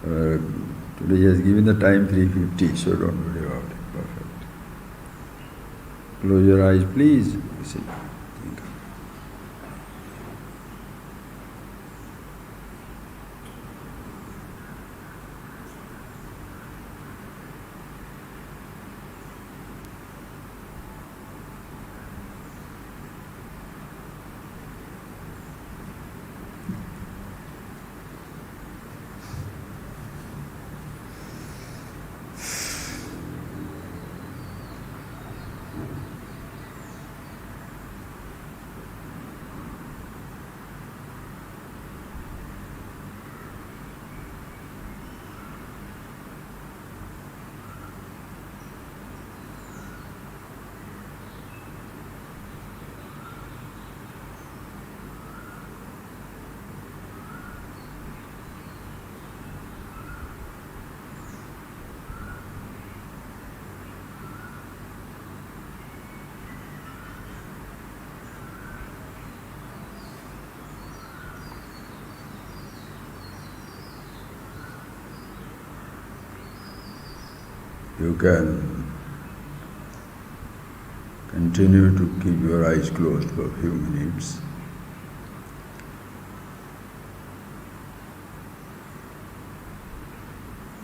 Uh, Today he has given the time 3:50, so don't worry about it. Perfect. Close your eyes, please. See. You can continue to keep your eyes closed for a few minutes.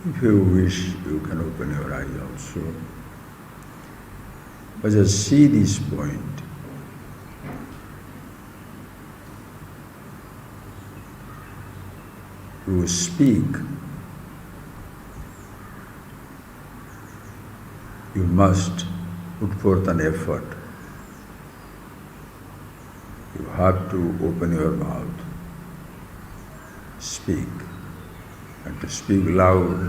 If you wish, you can open your eyes also. But just see this point. You speak, you must put forth an effort. You have to open your mouth, speak. And to speak loud,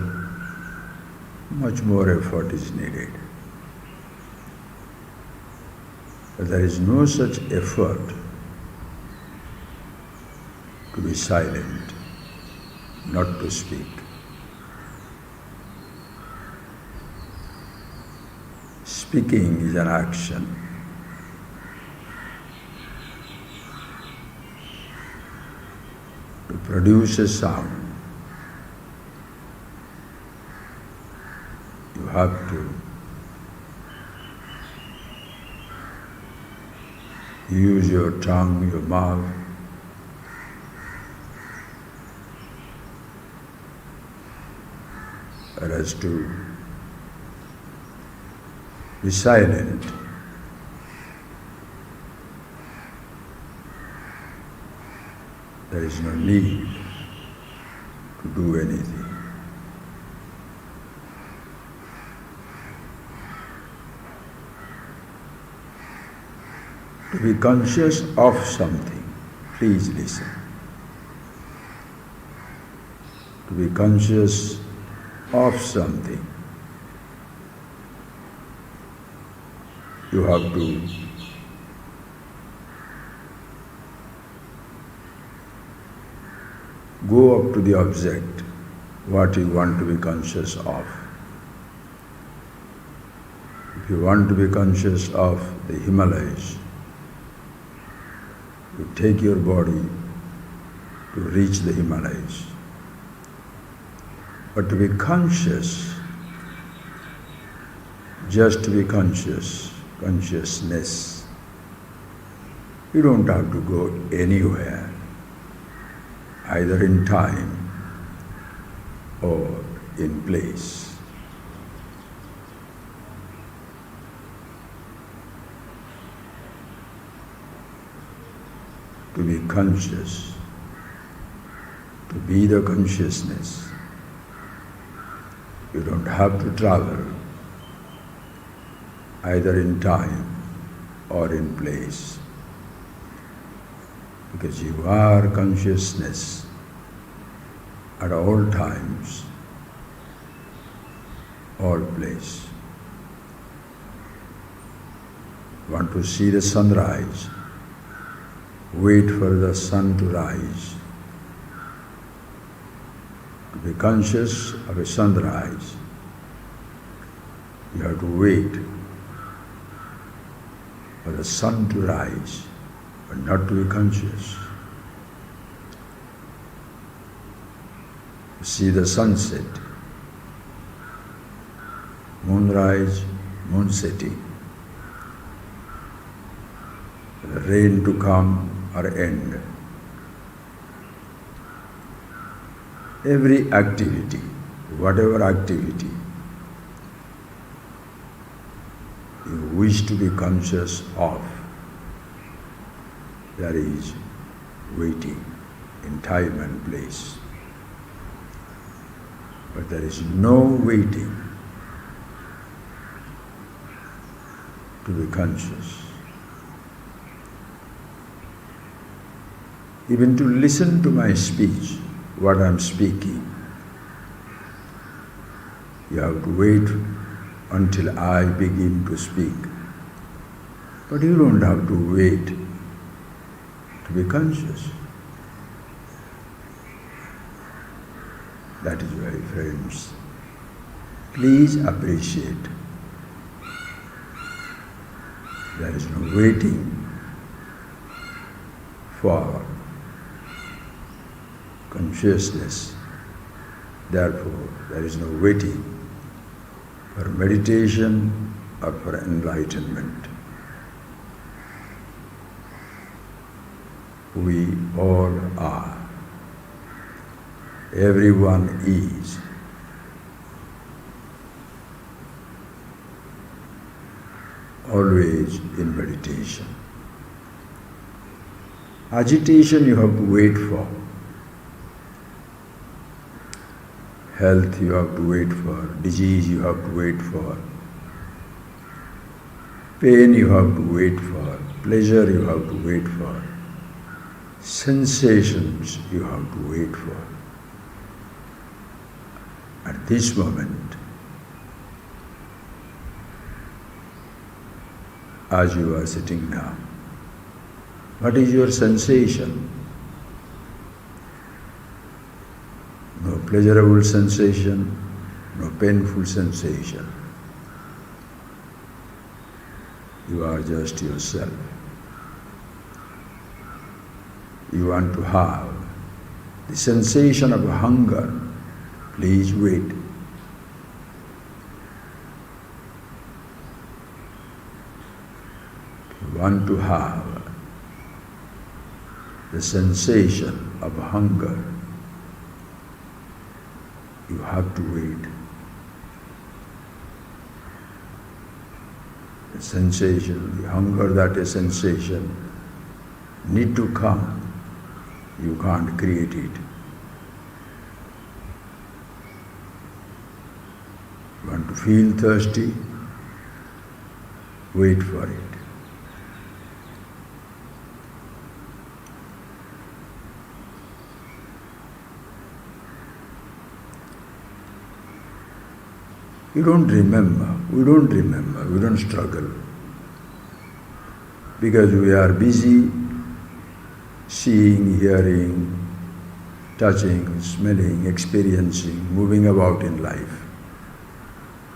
much more effort is needed. But there is no such effort to be silent, not to speak. Speaking is an action. To produce a sound, you have to use your tongue, your mouth, whereas to be silent there is no need to do anything. To be conscious of something, please listen. To be conscious of something, you have to go up to the object, what you want to be conscious of. If you want to be conscious of the Himalayas, you take your body to reach the Himalayas. But to be conscious, just to be conscious, consciousness, you don't have to go anywhere, either in time or in place. To be conscious, to be the consciousness, you don't have to travel either in time or in place, because you are consciousness at all times, all place. Want to see the sunrise? Wait for the sun to rise. To be conscious of a sunrise, you have to wait for the sun to rise, but not to be conscious. see the sunset, moonrise, moon setting, the rain to come or end. Every activity, whatever activity you wish to be conscious of, there is waiting in time and place. But there is no waiting to be conscious. Even to listen to my speech, what I am speaking, you have to wait until I begin to speak. But you don't have to wait to be conscious. That is why, friends, please appreciate. There is no waiting for consciousness. Therefore, there is no waiting for meditation or for enlightenment. We all are. Everyone is. Always in meditation. Agitation you have to wait for. Health you have to wait for. Disease you have to wait for. Pain you have to wait for. Pleasure you have to wait for. Sensations you have to wait for. At this moment, as you are sitting now, what is your sensation? No pleasurable sensation, no painful sensation. You are just yourself. You want to have the sensation of hunger. Please wait. If you want to have the sensation of hunger, you have to wait. The sensation, the hunger that is sensation, need to come. You can't create it. You want to feel thirsty? Wait for it. You don't remember, we don't struggle. Because we are busy seeing, hearing, touching, smelling, experiencing, moving about in life.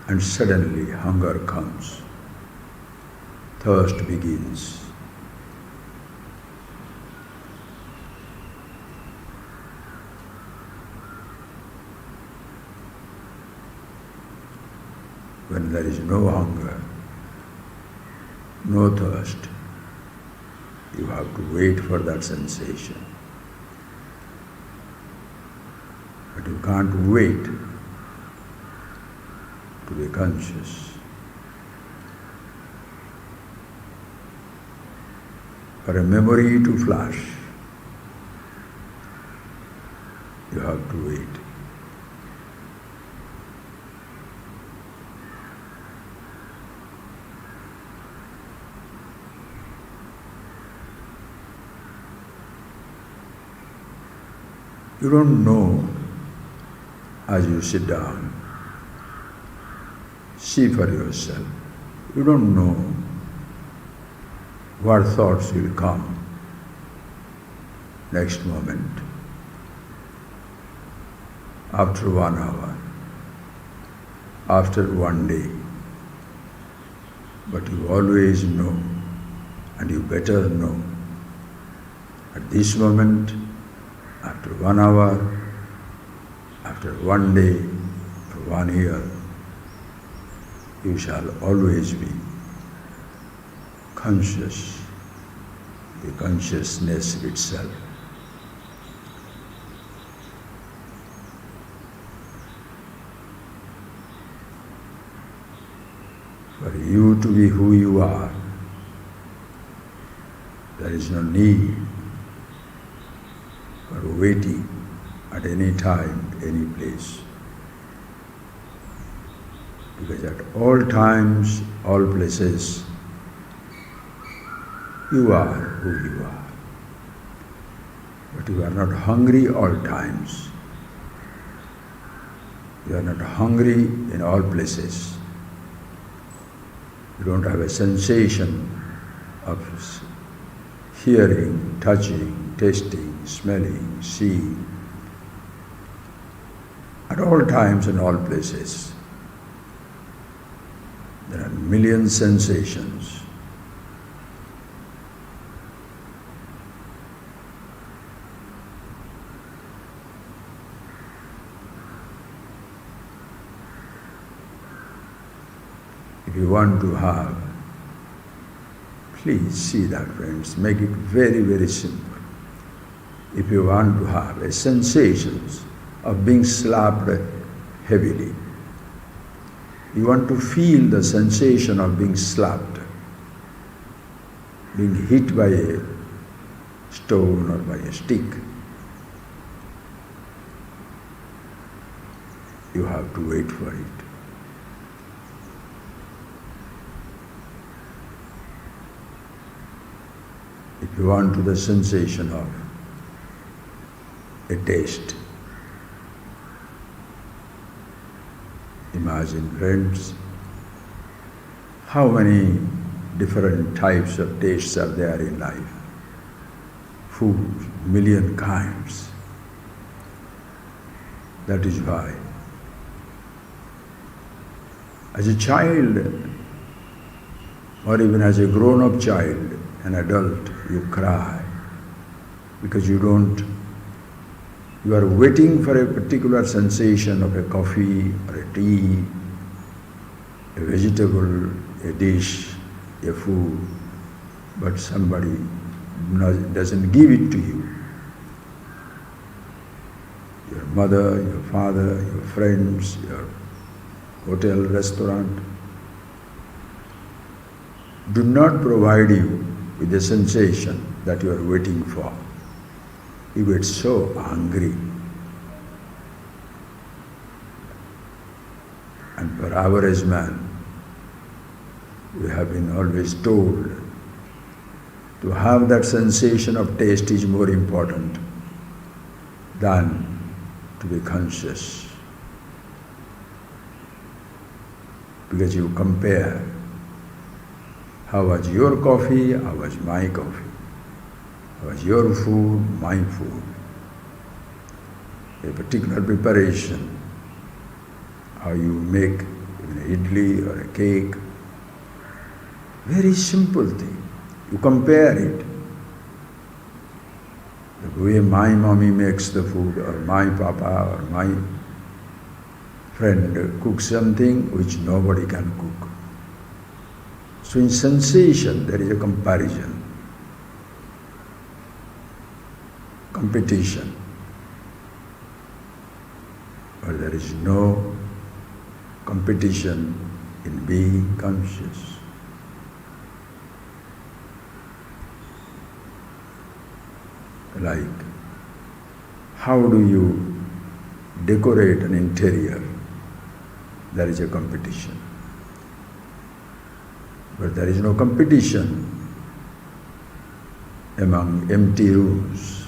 And suddenly hunger comes. Thirst begins. When there is no hunger, no thirst, you have to wait for that sensation. But you can't wait to be conscious. For a memory to flash, you have to wait. You don't know as you sit down. See for yourself. You don't know what thoughts will come next moment, after 1 hour, after 1 day. But you always know, and you better know, at this moment, after 1 hour, after one day or 1 year, you shall always be conscious, the consciousness itself. For you to be who you are, there is no need for waiting at any time, any place. Because at all times, all places, you are who you are. But you are not hungry all times. You are not hungry in all places. You don't have a sensation of hearing, touching, tasting, smelling, seeing. At all times and all places, there are million sensations. If you want to have, please see that, friends, make it very, very simple. If you want to have a sensations of being slapped heavily, you want to feel the sensation of being slapped, being hit by a stone or by a stick. You have to wait for it. If you want to the sensation of a taste, imagine, friends, how many different types of tastes are there in life. Food, million kinds. That is why, as a child, or even as a grown-up child, an adult, you cry because you are waiting for a particular sensation of a coffee or a tea, a vegetable, a dish, a food, but somebody doesn't give it to you. Your mother, your father, your friends, your hotel, restaurant do not provide you with the sensation that you are waiting for. You get so angry. And for average man, we have been always told to have that sensation of taste is more important than to be conscious. Because you compare, how was your coffee, how was my coffee? How was your food, my food? A particular preparation, how you make an idli or a cake. Very simple thing. You compare it. The way my mommy makes the food, or my papa, or my friend cooks something which nobody can cook. So in sensation there is a comparison, competition, but there is no competition in being conscious. Like, how do you decorate an interior? There is a competition. But there is no competition among empty rooms.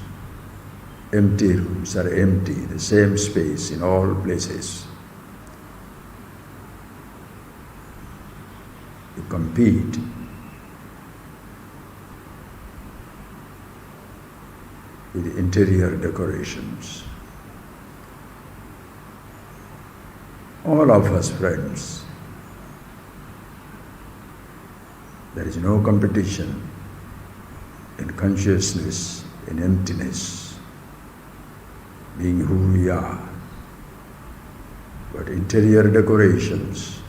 Empty rooms are empty, the same space in all places. You compete. With interior decorations. All of us, friends, there is no competition in consciousness, in emptiness, being who we are. but interior decorations,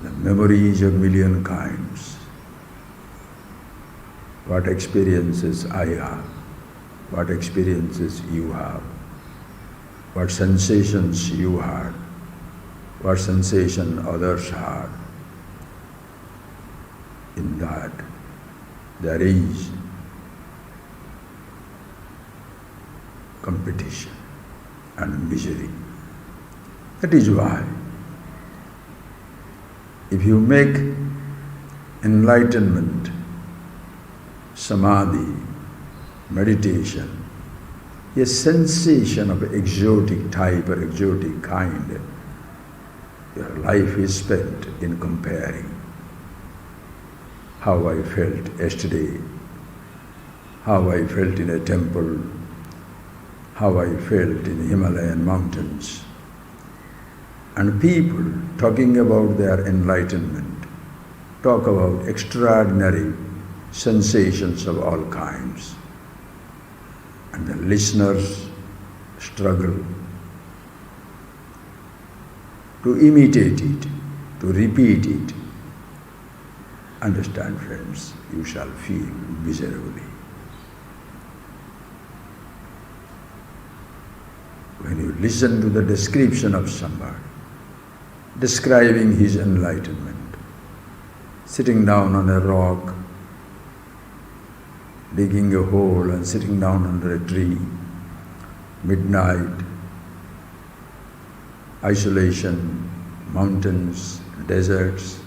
the memories of million kinds. What experiences I have, what experiences you have, what sensations you had, what sensation others had. In that, there is competition and misery. That is why, if you make enlightenment, samadhi, meditation, a sensation of exotic type or exotic kind, your life is spent in comparing how I felt yesterday, how I felt in a temple, how I felt in Himalayan mountains. And people talking about their enlightenment talk about extraordinary sensations of all kinds. And the listeners struggle to imitate it, to repeat it. Understand, friends, you shall feel miserably. When you listen to the description of somebody, describing his enlightenment, sitting down on a rock, digging a hole and sitting down under a tree, midnight, isolation, mountains, deserts,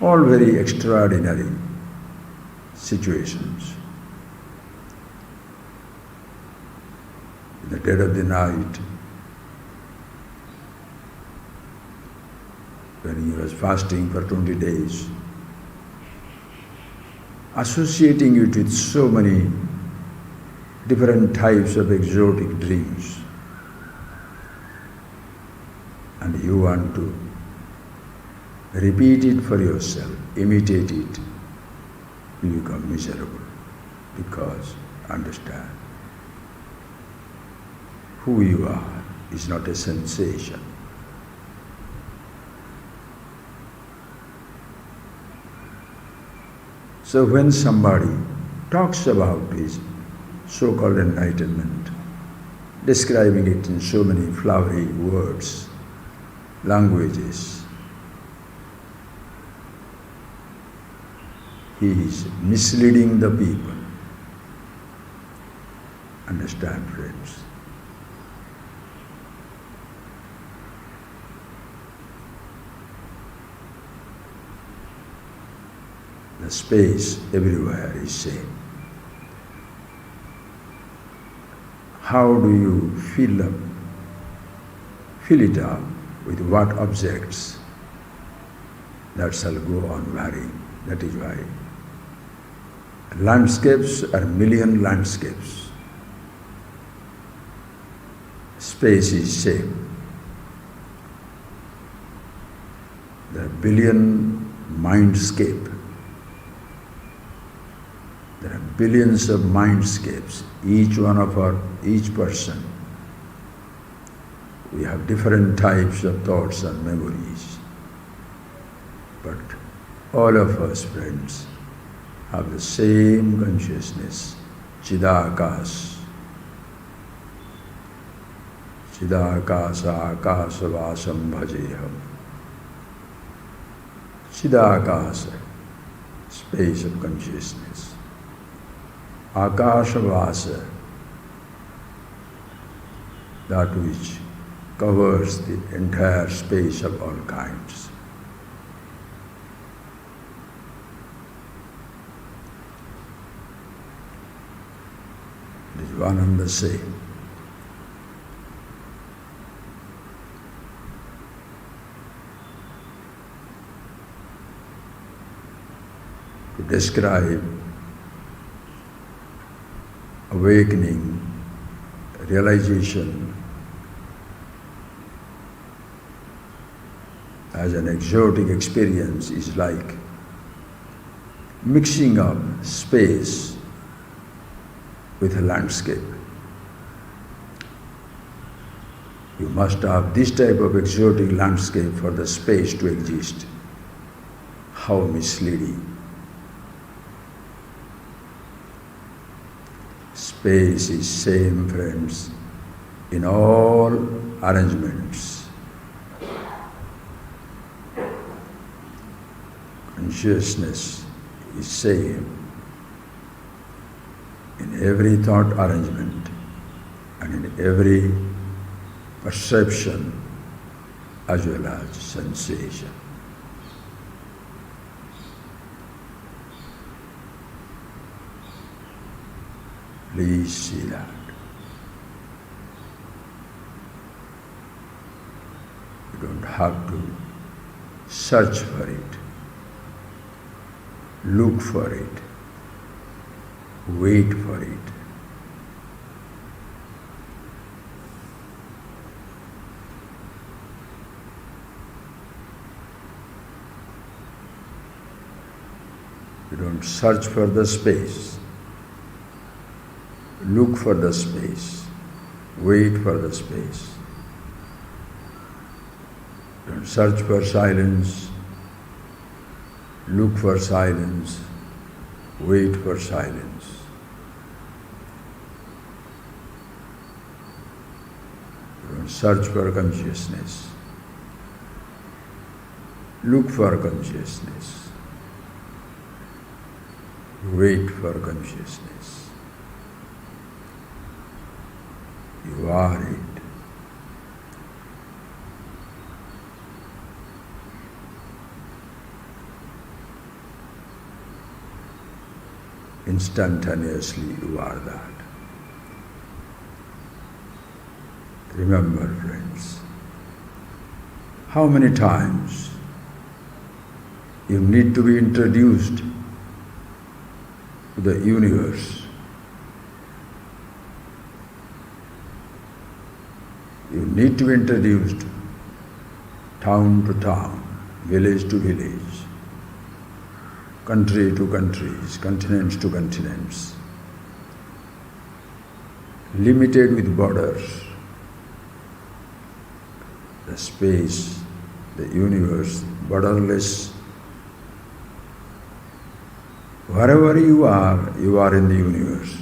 all very extraordinary situations. In the dead of the night, when he was fasting for 20 days, associating it with so many different types of exotic dreams, and you want to repeat it for yourself, imitate it, you become miserable. Because, understand, who you are is not a sensation. So when somebody talks about his so-called enlightenment, describing it in so many flowery words, languages, he is misleading the people. Understand, friends? The space everywhere is same. How do you fill it up with what objects? That shall go on varying. That is why landscapes are million landscapes. Space is same. There are billion mindscape. There are billions of mindscapes, each person. We have different types of thoughts and memories. But all of us, friends, have the same consciousness, Chidakas. Chidakasa akasavasam bhajeham. Chidakasa, space of consciousness. Akashavasa, that which covers the entire space of all kinds. It is one and the same. To describe awakening, realization as an exotic experience is like mixing up space with a landscape. You must have this type of exotic landscape for the space to exist. How misleading. Space is same, friends, in all arrangements. Consciousness is same in every thought arrangement and in every perception as well as sensation. Please see that. You don't have to search for it, look for it, wait for it. You don't search for the space, look for the space, wait for the space. Don't search for silence, look for silence, wait for silence. Don't search for consciousness, look for consciousness, wait for consciousness. You are it. Instantaneously you are that. Remember, friends, how many times you need to be introduced to the universe. You need to be introduced town to town, village to village, country to countries, continents to continents, limited with borders. The space, the universe, borderless. Wherever you are in the universe.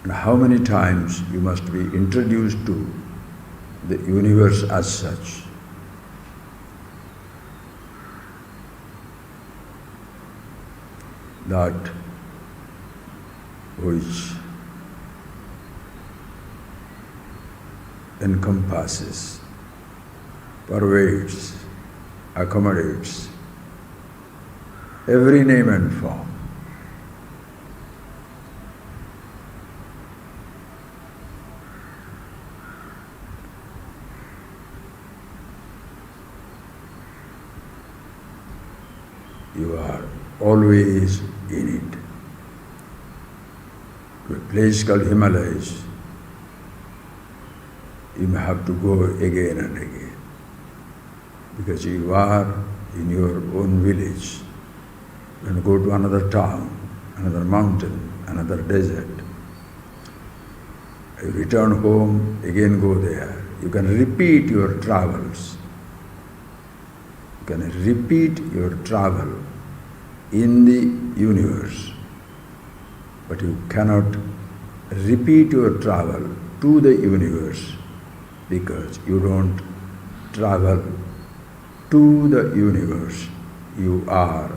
And how many times you must be introduced to the universe as such. That which encompasses, pervades, accommodates every name and form. You are always in it. To a place called Himalayas, you may have to go again and again, because you are in your own village. When you go to another town, another mountain, another desert, you return home, again go there. You can repeat your travels. You can repeat your travel in the universe, but you cannot repeat your travel to the universe because you don't travel to the universe. You are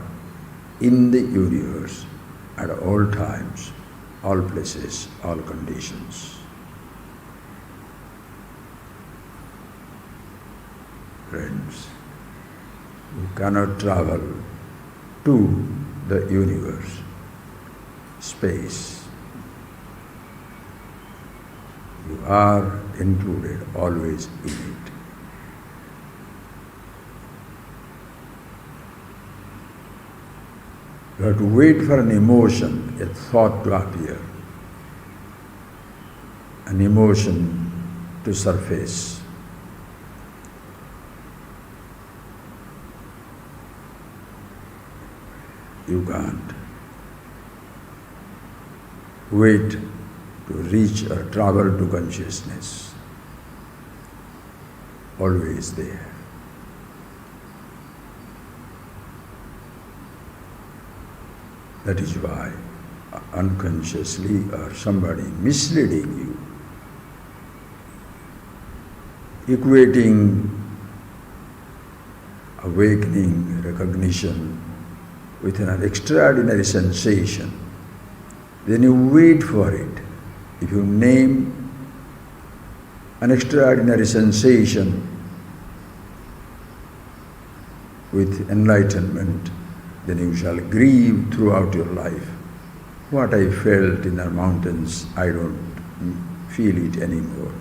in the universe at all times, all places, all conditions. Friends, you cannot travel to the universe, space. You are included always in it. You have to wait for an emotion, a thought to appear, an emotion to surface. You can't wait to reach or travel to consciousness. always there. That is why unconsciously or somebody misleading you, equating awakening, recognition with an extraordinary sensation, then you wait for it. If you name an extraordinary sensation with enlightenment, then you shall grieve throughout your life. What I felt in the mountains, I don't feel it anymore.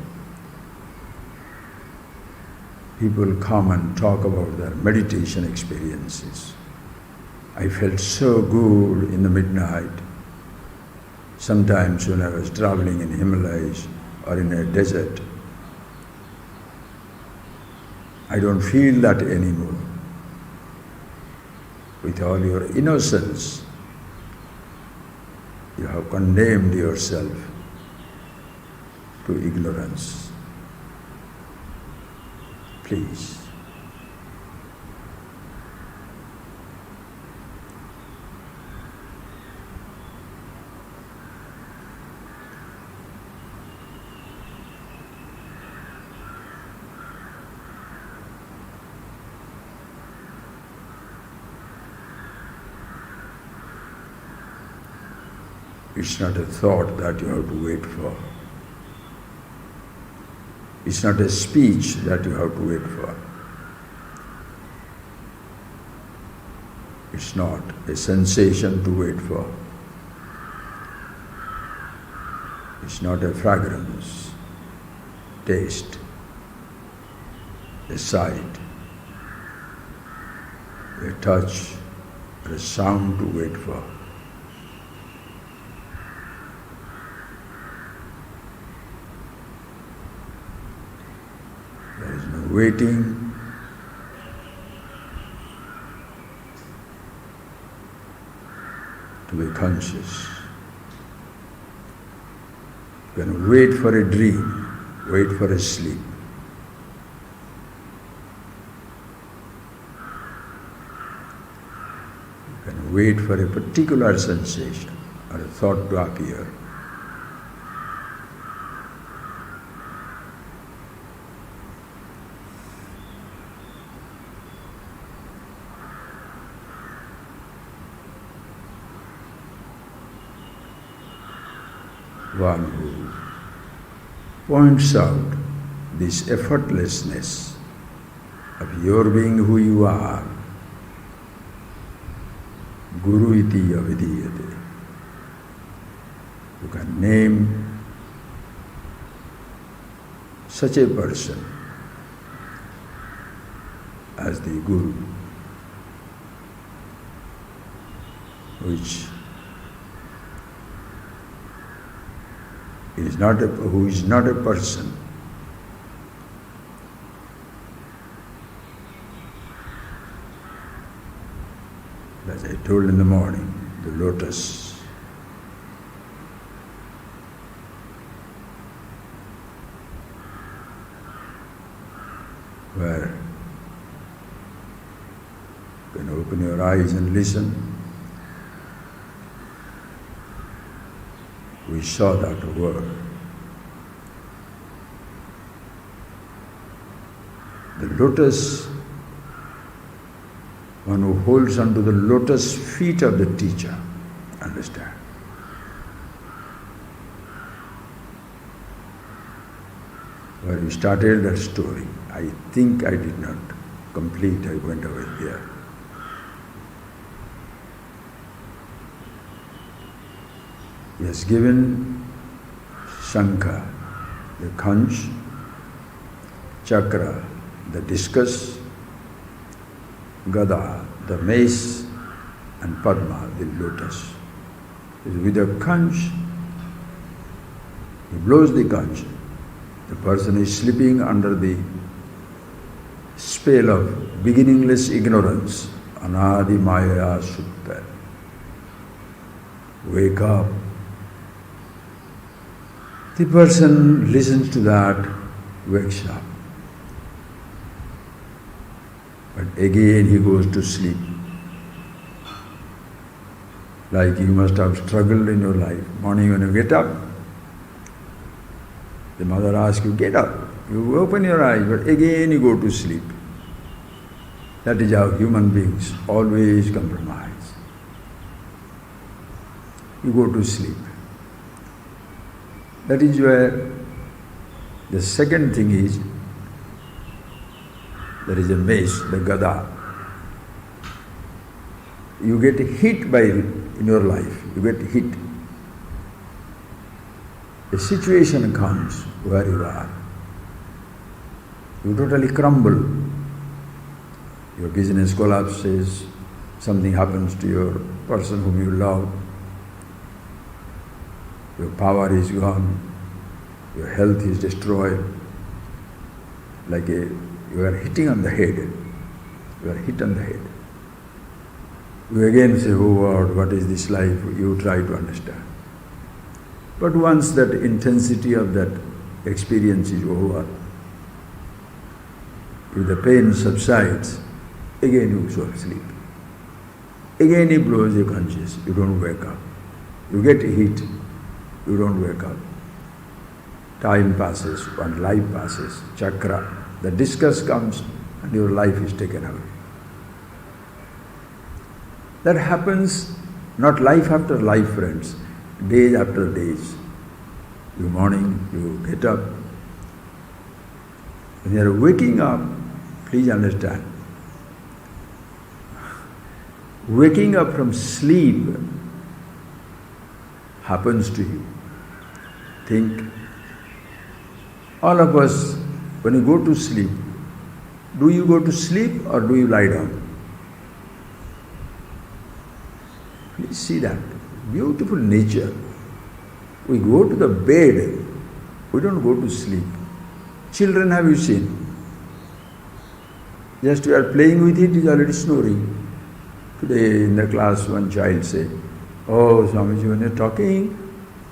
People come and talk about their meditation experiences. I felt so good in the midnight. Sometimes when I was traveling in Himalayas or in a desert, I don't feel that anymore. With all your innocence, you have condemned yourself to ignorance. Please. It's not a thought that you have to wait for. It's not a speech that you have to wait for. It's not a sensation to wait for. It's not a fragrance, taste, a sight, a touch, or a sound to wait for. There is no waiting. To be conscious. You can wait for a dream, wait for a sleep. You can wait for a particular sensation or a thought to appear. One who points out this effortlessness of your being who you are, Guru iti avidiyate. You can name such a person as the Guru, who is not a person. As I told in the morning, the lotus where you can open your eyes and listen. We saw that word. The lotus, one who holds onto the lotus feet of the teacher, understand? Where we started that story, I think I did not complete, I went over here. He has given Shankha, the conch, Chakra, the discus, Gada, the mace, and Padma, the lotus. With a conch, he blows the conch. The person is sleeping under the spell of beginningless ignorance, Anadi Maya Sutta. Wake up. The person listens to that, wakes up. but again he goes to sleep. Like you must have struggled in your life. Morning when you get up, the mother asks you, get up. You open your eyes, but again you go to sleep. That is how human beings always compromise. You go to sleep. That is where the second thing is, there is a mace, the gada. You get hit by it in your life, you get hit. A situation comes where you are. You totally crumble. Your business collapses, something happens to your person whom you love. Your power is gone, your health is destroyed. Like you are hitting on the head. You are hit on the head. You again say, oh Lord, what is this life? You try to understand. But once that intensity of that experience is over, if the pain subsides, again you go to sleep. Again he blows your conscious, you don't wake up. You get hit, you don't wake up. Time passes, one life passes, chakra. The discus comes and your life is taken away. That happens not life after life, friends, days after days. You morning, you get up. When you are waking up, please understand, waking up from sleep happens to you. Think, all of us, when you go to sleep, do you go to sleep or do you lie down? Please see that. Beautiful nature. We go to the bed, we don't go to sleep. Children, have you seen? Just we are playing with it, is already snoring. Today in the class, one child said, oh Swamiji, when you're talking,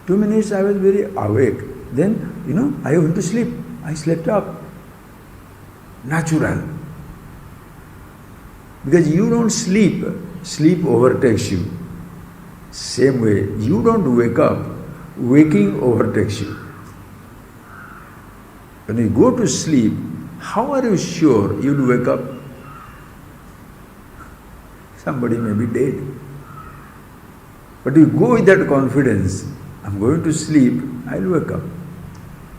2 minutes I was very awake. Then, I went to sleep. I slept up. Natural. Because you don't sleep, sleep overtakes you. Same way, you don't wake up, waking overtakes you. When you go to sleep, how are you sure you'll wake up? Somebody may be dead. But you go with that confidence, I'm going to sleep, I'll wake up.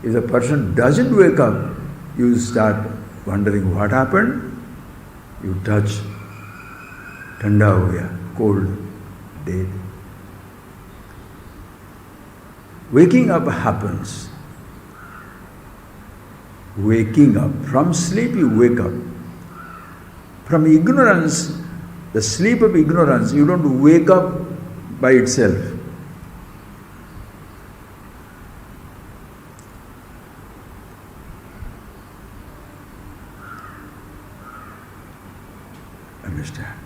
If the person doesn't wake up, you start wondering what happened. You touch, thanda ho gaya, cold, dead. Waking up happens. Waking up. From sleep you wake up. From ignorance, the sleep of ignorance, you don't wake up by itself. Understand?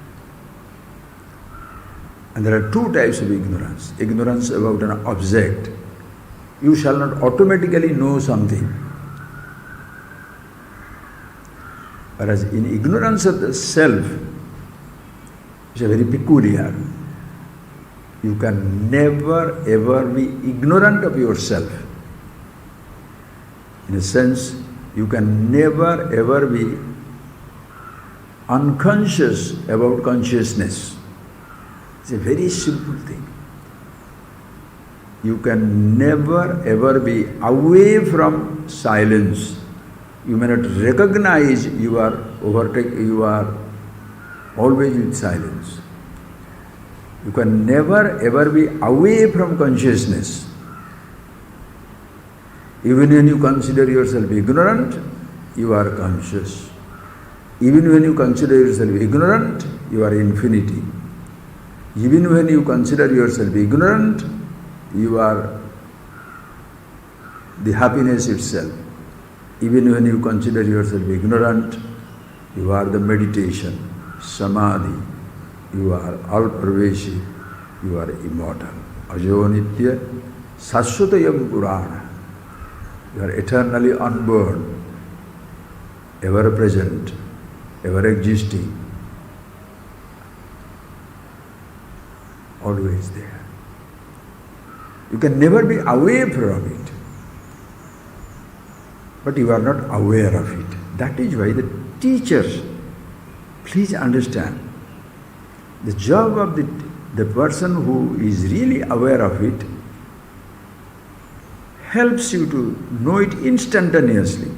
And there are two types of ignorance. Ignorance about an object. You shall not automatically know something. Whereas in ignorance of the self, which is very peculiar, you can never ever be ignorant of yourself. In a sense, you can never ever be unconscious about consciousness. It's a very simple thing. You can never ever be away from silence. You may not recognize you are always in silence. You can never ever be away from consciousness. Even when you consider yourself ignorant, you are conscious. Even when you consider yourself ignorant, you are infinity. Even when you consider yourself ignorant, you are the happiness itself. Even when you consider yourself ignorant, you are the meditation, samadhi. You are all-pervasive, you are immortal. Ajo nitya saswatayam purana. You are eternally unborn, ever present, ever existing, always there. You can never be away from it, but you are not aware of it. That is why the teachers, please understand, the job of the person who is really aware of it helps you to know it instantaneously,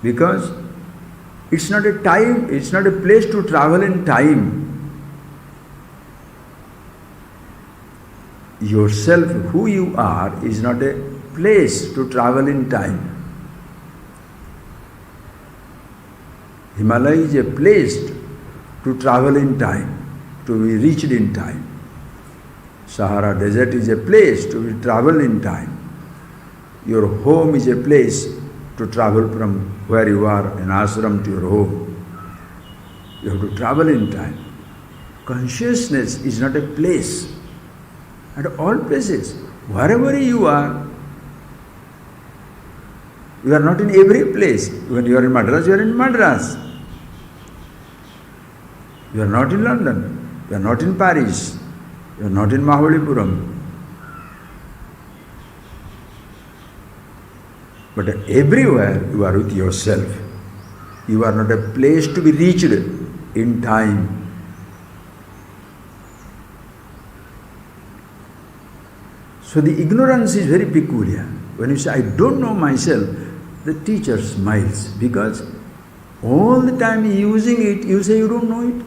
because it's not a time, it's not a place to travel in time. Yourself, who you are, is not a place to travel in time. Himalaya is a place to travel in time, to be reached in time. Sahara Desert is a place to be traveled in time. Your home is a place to travel from where you are, an ashram, to your home. You have to travel in time. Consciousness is not a place. At all places, wherever you are not in every place. When you are in Madras, you are in Madras. You are not in London, you are not in Paris, you are not in Mahabalipuram. But everywhere you are with yourself. You are not a place to be reached in time. So the ignorance is very peculiar. When you say, I don't know myself, the teacher smiles, because all the time using it, you say you don't know it.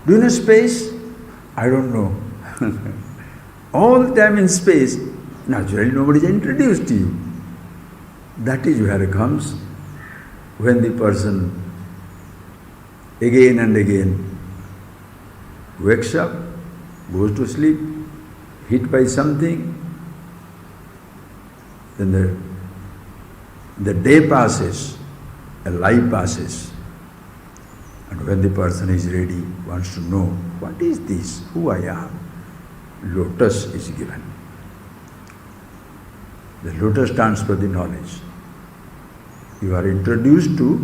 Do you know space? I don't know. All the time in space, naturally nobody is introduced to you. That is where it comes when the person again and again wakes up, goes to sleep, hit by something, then the day passes, a life passes, and when the person is ready, wants to know, what is this, who I am, lotus is given. The lotus stands for the knowledge. You are introduced to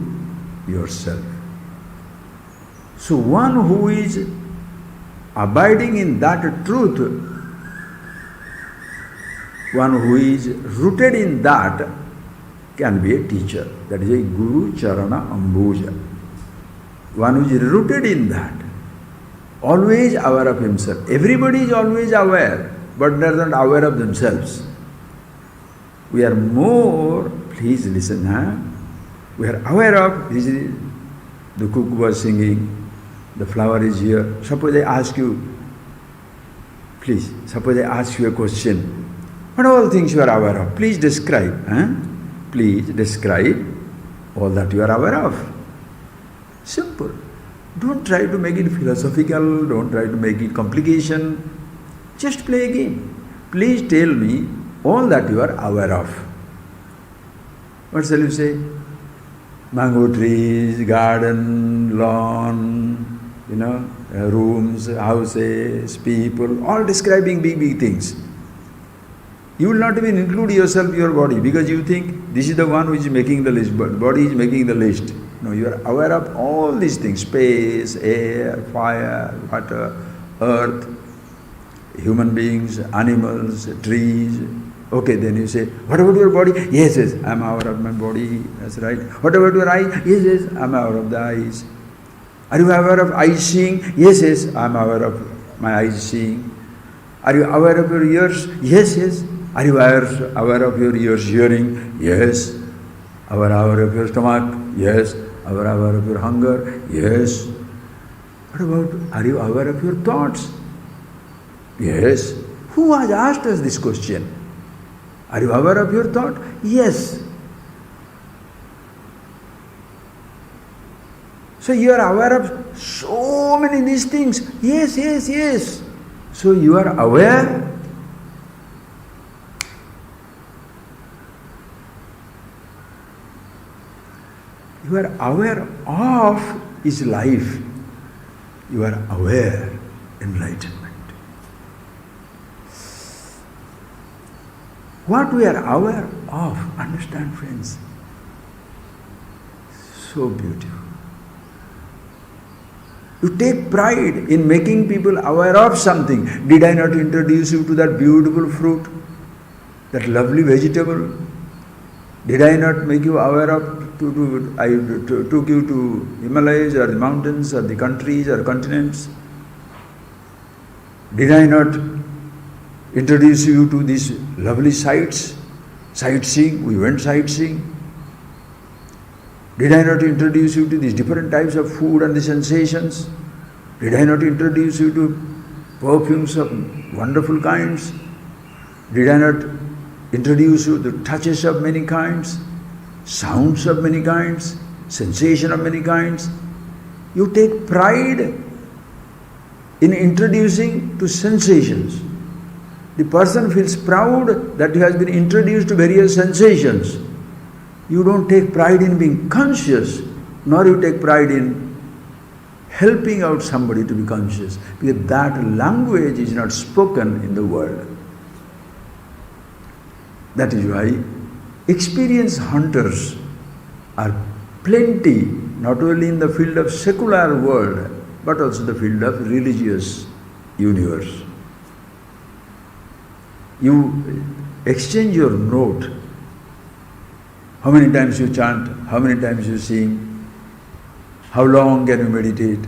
yourself. So one who is abiding in that truth, one who is rooted in that, can be a teacher. That is a Guru Charana Ambuja. One who is rooted in that, always aware of himself. Everybody is always aware, but they are not aware of themselves. We are more, please listen, we are aware of, this is, the cuckoo was singing, the flower is here. Suppose I ask you, please, suppose I ask you a question. What are all things you are aware of? Please describe. Please describe all that you are aware of. Simple. Don't try to make it philosophical, don't try to make it complication. Just play a game. Please tell me all that you are aware of. What shall you say? Mango trees, garden, lawn, rooms, houses, people, all describing big, big things. You will not even include yourself, your body, because you think this is the one who is making the list, but body is making the list. No, you are aware of all these things, space, air, fire, water, earth, human beings, animals, trees. Okay, then you say, what about your body? Yes, yes, I am aware of my body, that's right. What about your eye? Yes, yes, I am aware of the eyes. Are you aware of eyes seeing? Yes, yes, I am aware of my eyes seeing. Are you aware of your ears? Yes, yes. Are you aware of your ears hearing? Yes. Are you aware of your stomach? Yes. Are you aware of your hunger? Yes. What about, are you aware of your thoughts? Yes. Who has asked us this question? Are you aware of your thought? Yes. So you are aware of so many these things. Yes, yes, yes. So you are aware. You are aware of is life. You are aware enlightenment. What we are aware of, understand friends? So beautiful. You take pride in making people aware of something. Did I not introduce you to that beautiful fruit? That lovely vegetable? Did I not make you aware of, I took you to Himalayas or the mountains or the countries or continents? Did I not introduce you to these lovely sights? Sightseeing, we went sightseeing. Did I not introduce you to these different types of food and the sensations? Did I not introduce you to perfumes of wonderful kinds? Did I not introduce you to touches of many kinds, sounds of many kinds, sensation of many kinds? You take pride in introducing to sensations. The person feels proud that he has been introduced to various sensations. You don't take pride in being conscious, nor you take pride in helping out somebody to be conscious, because that language is not spoken in the world. That is why experienced hunters are plenty, not only in the field of secular world, but also the field of religious universe. You exchange your note. How many times you chant, how many times you sing, how long can you meditate,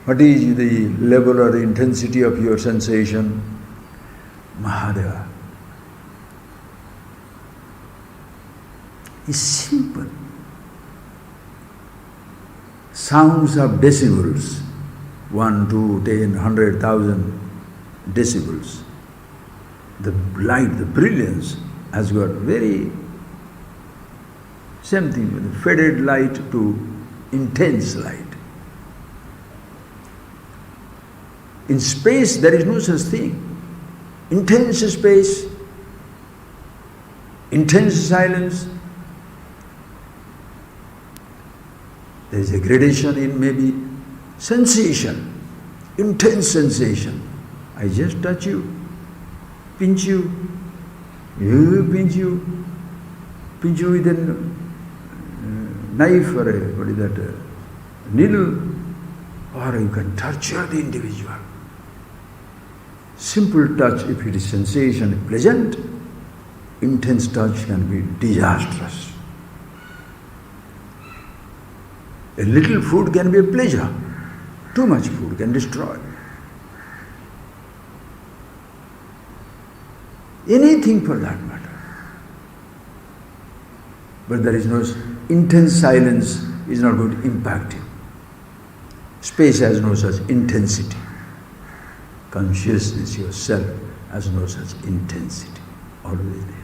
what is the level or the intensity of your sensation. Mahadeva is simple. Sounds of decibels, 1, 2, 10, 100,000 decibels. The light, the brilliance has got very same thing with faded light to intense light. In space there is no such thing. Intense space, intense silence. There is a gradation in maybe sensation, intense sensation. I just touch you, pinch you, pinch you with a knife or a needle, or you can torture the individual. Simple touch, if it is sensation pleasant, intense touch can be disastrous. A little food can be a pleasure, too much food can destroy. Anything for that matter. But there is no intense silence is not going to impact you. Space has no such intensity. Consciousness yourself has no such intensity. Always there.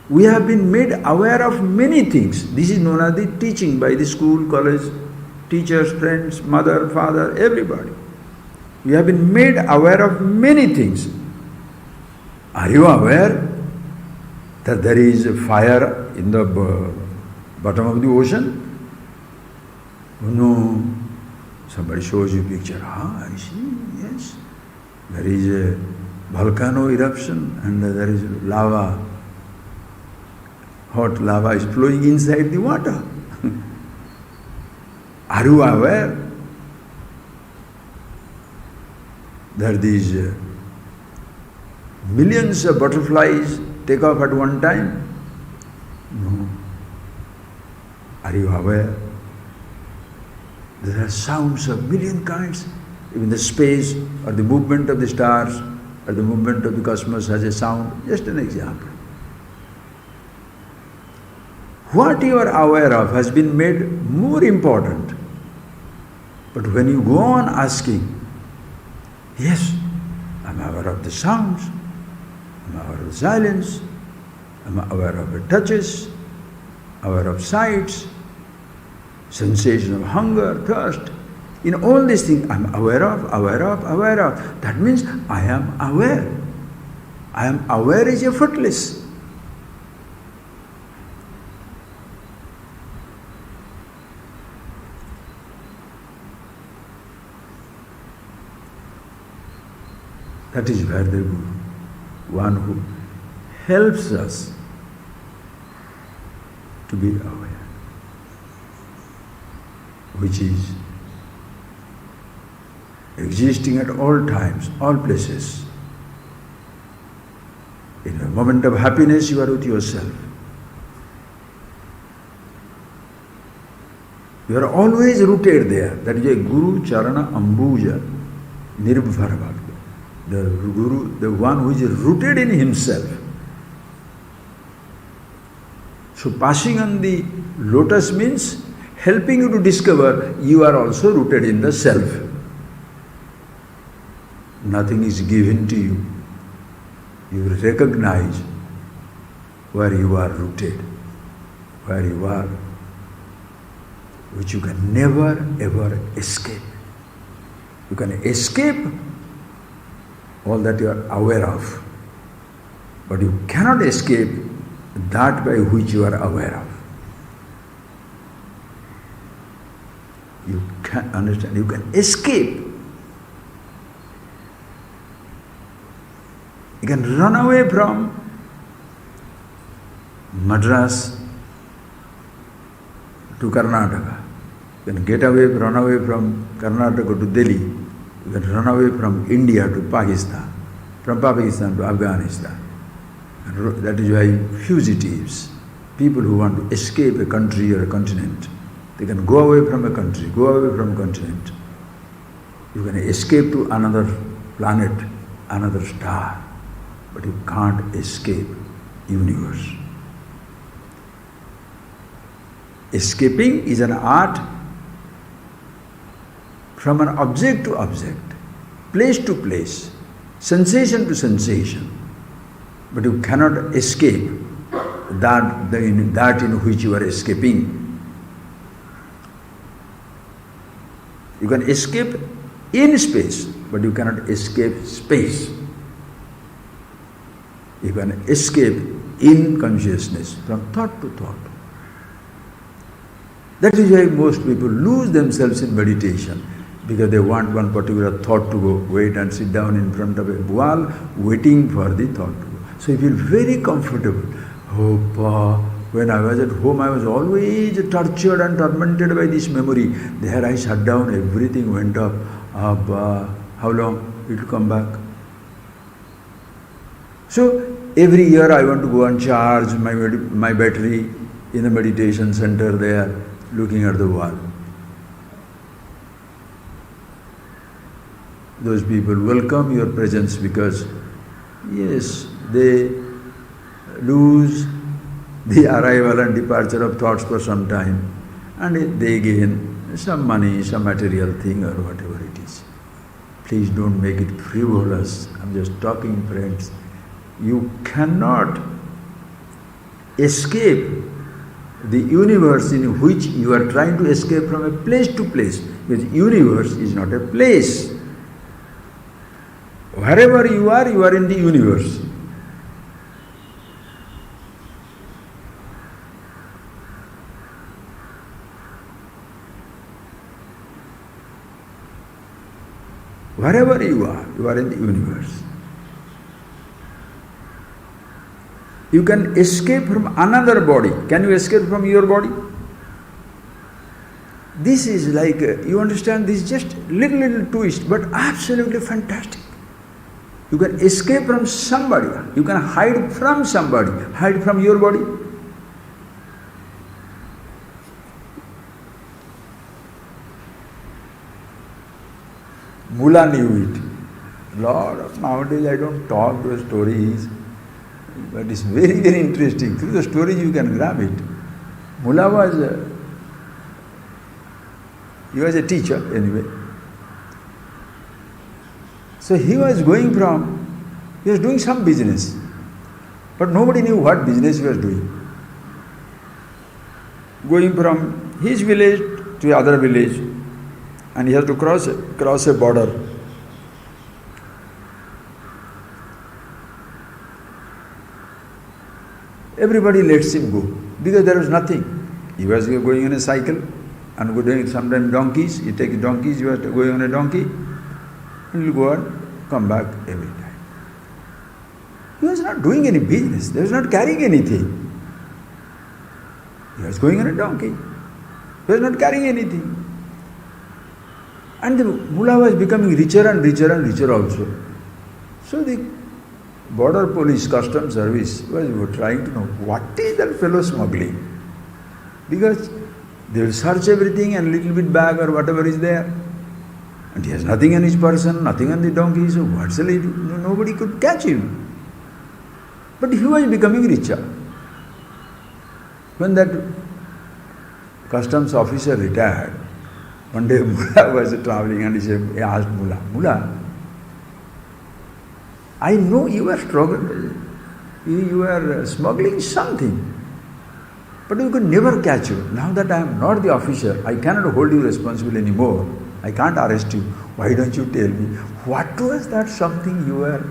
We have been made aware of many things. This is known as the teaching by the school, college, teachers, friends, mother, father, everybody. We have been made aware of many things. Are you aware that there is a fire in the bottom of the ocean? Oh, no. Somebody shows you a picture. I see, yes. There is a volcano eruption and there is lava. Hot lava is flowing inside the water. Are you aware that these millions of butterflies take off at one time? No. Are you aware? There are sounds of million kinds. Even the space or the movement of the stars or the movement of the cosmos has a sound. Just an example. What you are aware of has been made more important. But when you go on asking, yes, I'm aware of the sounds, I'm aware of the silence, I'm aware of the touches, aware of sights, sensation of hunger, thirst. In all these things, I'm aware of. That means I am aware. I am aware is effortless. That is where the Guru, one who helps us to be aware, which is existing at all times, all places. In a moment of happiness, you are with yourself. You are always rooted there. That is a Guru Charana Ambuja Nirbhara Bhakti. The Guru, the one who is rooted in himself. So passing on the lotus means helping you to discover you are also rooted in the self. Nothing is given to you. You recognize where you are rooted, where you are, which you can never ever escape. You can escape all that you are aware of, but you cannot escape that by which you are aware of. You can understand, you can escape. You can run away from Madras to Karnataka. You can get away, run away from Karnataka to Delhi. You can run away from India to Pakistan, from Pakistan to Afghanistan. And that is why fugitives, people who want to escape a country or a continent, they can go away from a country, go away from a continent. You can escape to another planet, another star, but you can't escape universe. Escaping is an art from an object to object, place to place, sensation to sensation. But you cannot escape that in which you are escaping. You can escape in space, but you cannot escape space. You can escape in consciousness, from thought to thought. That is why most people lose themselves in meditation, because they want one particular thought to go, wait and sit down in front of a wall, waiting for the thought to go. So you feel very comfortable. Oh, when I was at home, I was always tortured and tormented by this memory. There I sat down, everything went up. How long? It will come back. So every year I want to go and charge my battery in the meditation center there, looking at the wall. Those people welcome your presence because, yes, they lose the arrival and departure of thoughts for some time, and they gain some money, some material thing or whatever it is. Please don't make it frivolous. I'm just talking, friends. You cannot escape the universe in which you are trying to escape from a place to place, because universe is not a place. Wherever you are in the universe. Wherever you are in the universe. You can escape from another body. Can you escape from your body? This is like, you understand, this is just little twist, but absolutely fantastic. You can escape from somebody. You can hide from somebody. Hide from your body. Mula knew it. Lord, nowadays I don't talk those stories, but it's very, very interesting. Through the stories you can grab it. Mula he was a teacher anyway. So he was doing some business, but nobody knew what business he was doing. Going from his village to other village, and he has to cross a border. Everybody lets him go, because there was nothing. He was going on a cycle, and going sometimes donkeys. He takes donkeys, he was going on a donkey, and he'll go on. come back every time. He was not doing any business, he was not carrying anything. He was going on a donkey, he was not carrying anything. And the mullah was becoming richer and richer and richer also. So the border police custom service was trying to know what is that fellow smuggling. Because they will search everything and little bit bag or whatever is there. And he has nothing on his person, nothing on the donkey, so what shall he do? Nobody could catch him. But he was becoming richer. When that customs officer retired, one day mullah was traveling and he asked mullah, I know you are struggling, you are smuggling something, but we could never catch you. Now that I am not the officer, I cannot hold you responsible anymore. I can't arrest you. Why don't you tell me, what was that something you were,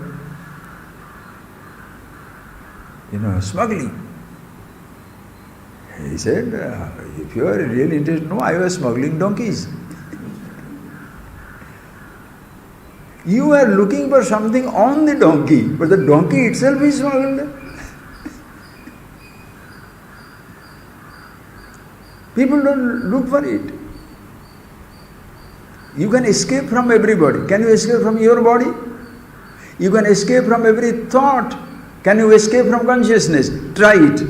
smuggling? He said, if you are really interested, no, I was smuggling donkeys. You are looking for something on the donkey, but the donkey itself is smuggled. People don't look for it. You can escape from everybody. Can you escape from your body? You can escape from every thought. Can you escape from consciousness? Try it.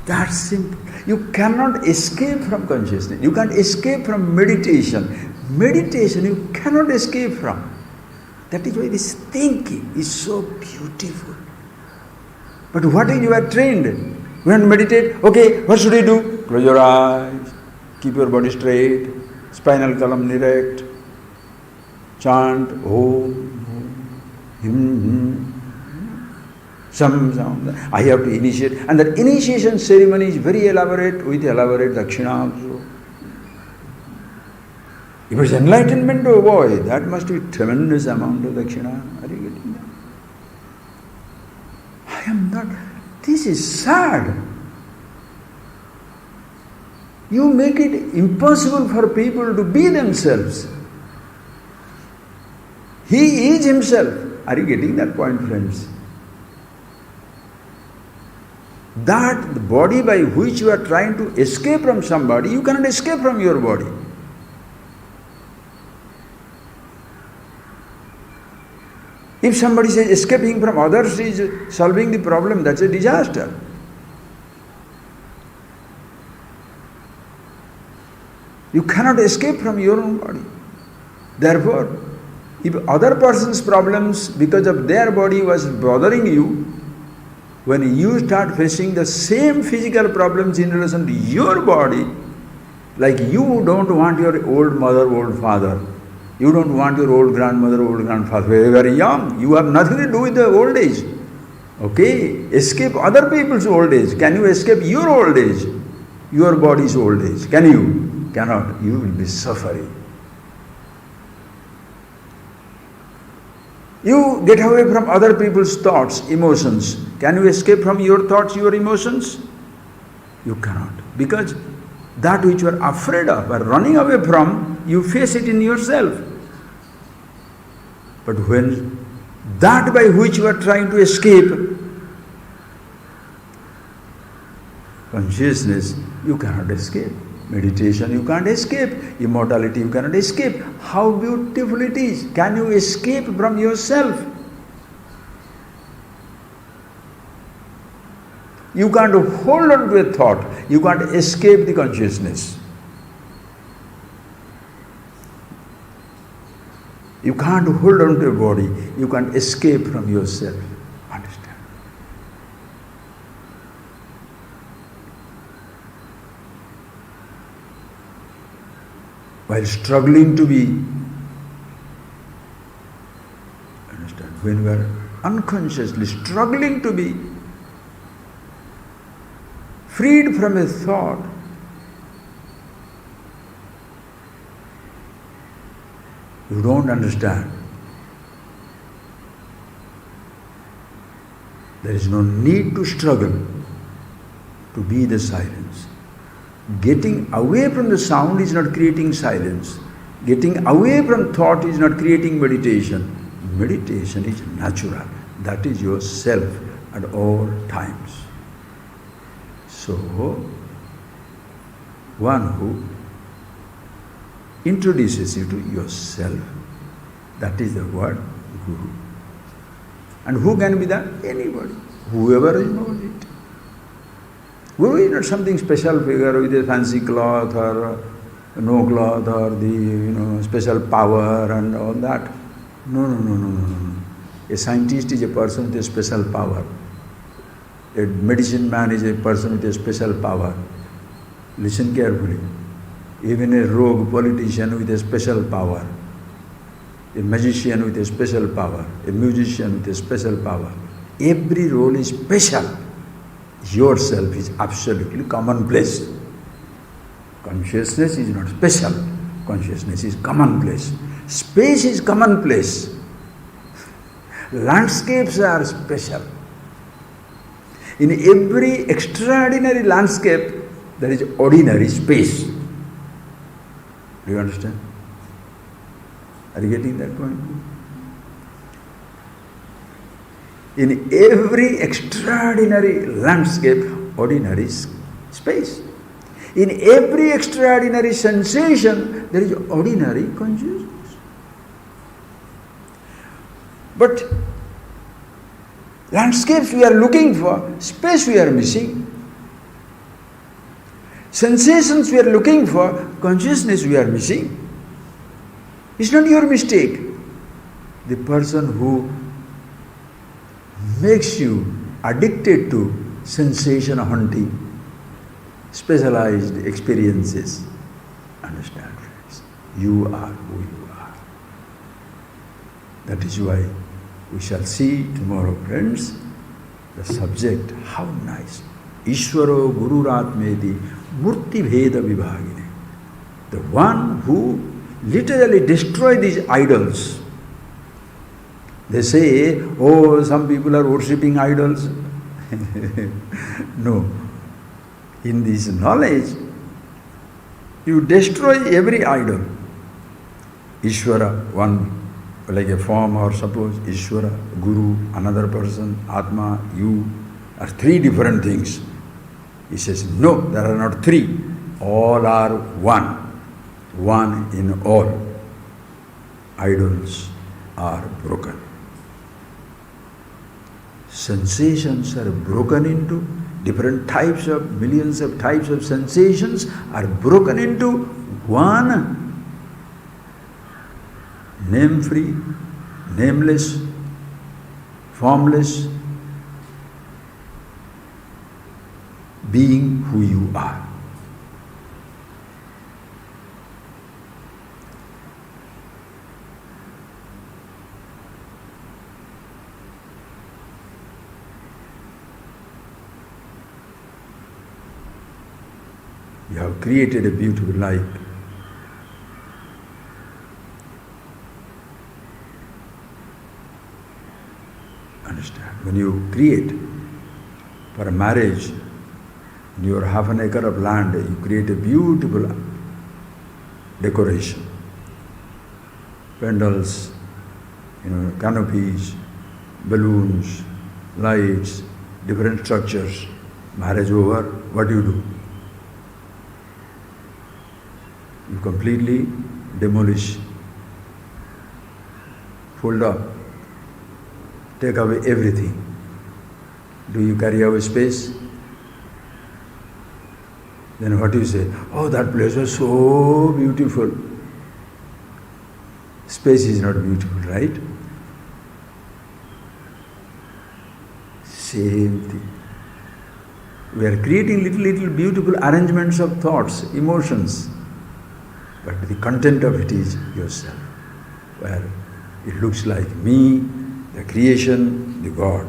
That's simple. You cannot escape from consciousness. You can't escape from meditation. Meditation you cannot escape from. That is why this thinking is so beautiful. But what is you are trained? When you meditate, okay, what should you do? Close your eyes, keep your body straight, spinal column erect, chant Om, some sound. I have to initiate, and that initiation ceremony is very elaborate, with elaborate dakshina also. If it's enlightenment to avoid, that must be tremendous amount of dakshina. Are you getting that? I am not. This is sad. You make it impossible for people to be themselves. He is himself. Are you getting that point, friends? That the body by which you are trying to escape from somebody, you cannot escape from your body. If somebody says escaping from others is solving the problem, that's a disaster. You cannot escape from your own body. Therefore, if other person's problems because of their body was bothering you, when you start facing the same physical problems in relation to your body, like you don't want your old mother, old father, you don't want your old grandmother, old grandfather, very, very young, you have nothing to do with the old age. Okay, escape other people's old age. Can you escape your old age? Your body's old age. Can you? Cannot. You will be suffering. You get away from other people's thoughts, emotions. Can you escape from your thoughts, your emotions? You cannot. Because that which you are afraid of or running away from, you face it in yourself. But when that by which you are trying to escape, consciousness, you cannot escape. Meditation, you can't escape. Immortality, you cannot escape. How beautiful it is. Can you escape from yourself? You can't hold on to a thought. You can't escape the consciousness. You can't hold on to a body. You can't escape from yourself. Understand? While struggling to be, understand, when we are unconsciously struggling to be freed from a thought, you don't understand. There is no need to struggle to be the silence. Getting away from the sound is not creating silence. Getting away from thought is not creating meditation. Meditation is natural. That is your self at all times. So, one who introduces you to yourself, that is the word Guru. And who can be that? Anybody. Whoever knows it. Guru is not something special figure with a fancy cloth or no cloth or the special power and all that. No. A scientist is a person with a special power. A medicine man is a person with a special power. Listen carefully. Even a rogue politician with a special power. A magician with a special power. A musician with a special power. Every role is special. Yourself is absolutely commonplace. Consciousness is not special. Consciousness is commonplace. Space is commonplace. Landscapes are special. In every extraordinary landscape, there is ordinary space. Do you understand? Are you getting that point? In every extraordinary landscape, ordinary space. In every extraordinary sensation, there is ordinary consciousness. But landscapes we are looking for, space we are missing. Sensations we are looking for, consciousness we are missing. It's not your mistake. The person who makes you addicted to sensation hunting, specialized experiences. Understand, friends? You are who you are. That is why we shall see tomorrow, friends, the subject. How nice. Iswaro Gururatmedi Murti Bheda Vibhagine. The one who literally destroyed these idols. They say, oh, some people are worshipping idols. No. In this knowledge, you destroy every idol. Ishvara, one like a form, or suppose Ishvara, Guru, another person, Atma, you, are three different things. He says, no, there are not three. All are one. One in all. Idols are broken. Sensations are broken into different types of, millions of types of sensations are broken into one name-free, nameless, formless being who you are. You have created a beautiful life. Understand? When you create for a marriage, in your half an acre of land, you create a beautiful decoration. Pendles, canopies, balloons, lights, different structures. Marriage over, what do you do? You completely demolish, fold up, take away everything. Do you carry away space? Then what do you say? Oh, that place was so beautiful. Space is not beautiful, right? Same thing. We are creating little beautiful arrangements of thoughts, emotions. But the content of it is yourself, where it looks like me, the creation, the God,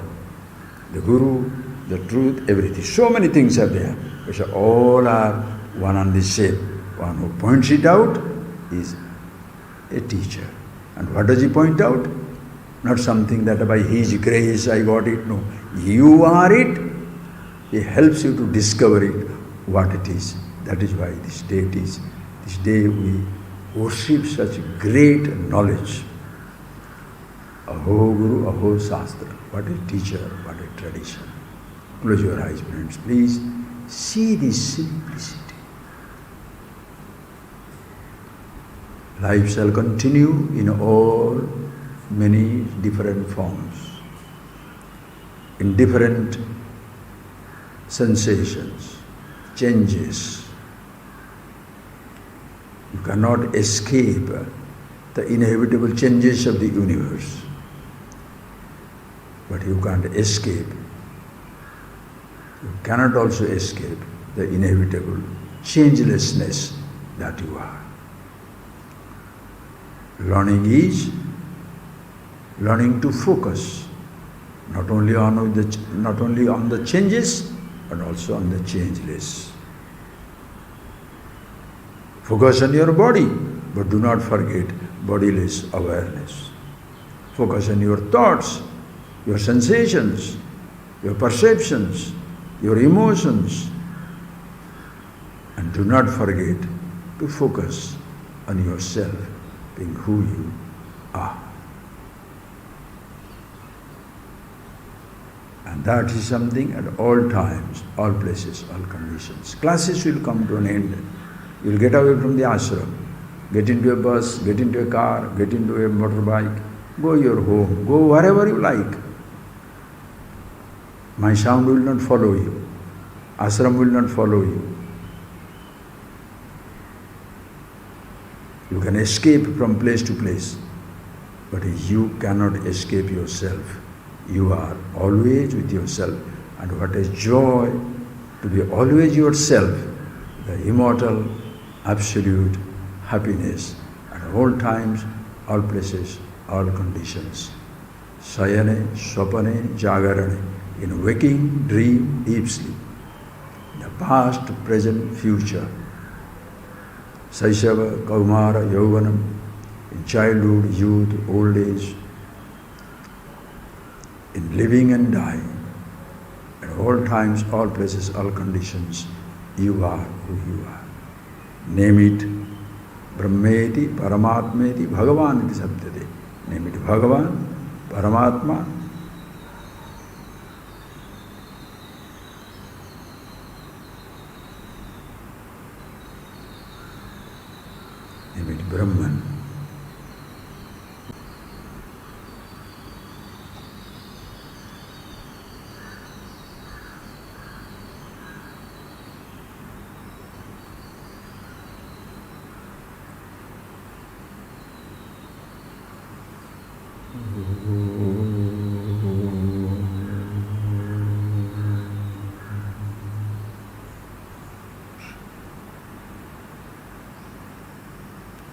the Guru, the truth, everything. So many things are there, which all are one and the same. One who points it out is a teacher. And what does he point out? Not something that by his grace I got it. No, you are it. He helps you to discover it, what it is. That is why this day we worship such great knowledge. Aho Guru, Aho Shastra. What a teacher, what a tradition. Close your eyes, friends, please. See this simplicity. Life shall continue in all many different forms, in different sensations, changes. You cannot escape the inevitable changes of the universe, but you can't escape. You cannot also escape the inevitable changelessness that you are. Learning is learning to focus not only on the changes, but also on the changeless. Focus on your body, but do not forget bodiless awareness. Focus on your thoughts, your sensations, your perceptions, your emotions, and do not forget to focus on yourself, being who you are. And that is something at all times, all places, all conditions. Classes will come to an end. You will get away from the ashram, get into a bus, get into a car, get into a motorbike, go your home, go wherever you like. My sound will not follow you. Ashram will not follow you. You can escape from place to place, but you cannot escape yourself. You are always with yourself, and what a joy to be always yourself, the immortal, absolute happiness at all times, all places, all conditions. Sayane, swapane, jagarane, in waking, dream, deep sleep, in the past, present, future. Saishava, Kaumara, Yauvanam, in childhood, youth, old age, in living and dying, at all times, all places, all conditions, you are who you are. Name it Brahmeti, Paramatmeti, Bhagavan iti sabdate. Name it Bhagavan, Paramatma. Name it Brahman.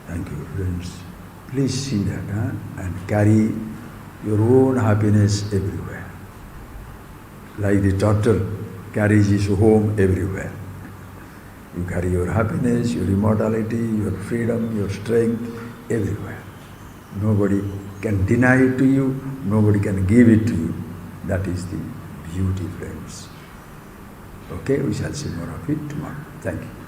Thank you, friends. Please see that and carry your own happiness everywhere. Like the turtle carries his home everywhere. You carry your happiness, your immortality, your freedom, your strength everywhere. Nobody can deny it to you, nobody can give it to you. That is the beauty, friends. Okay, we shall see more of it tomorrow. Thank you.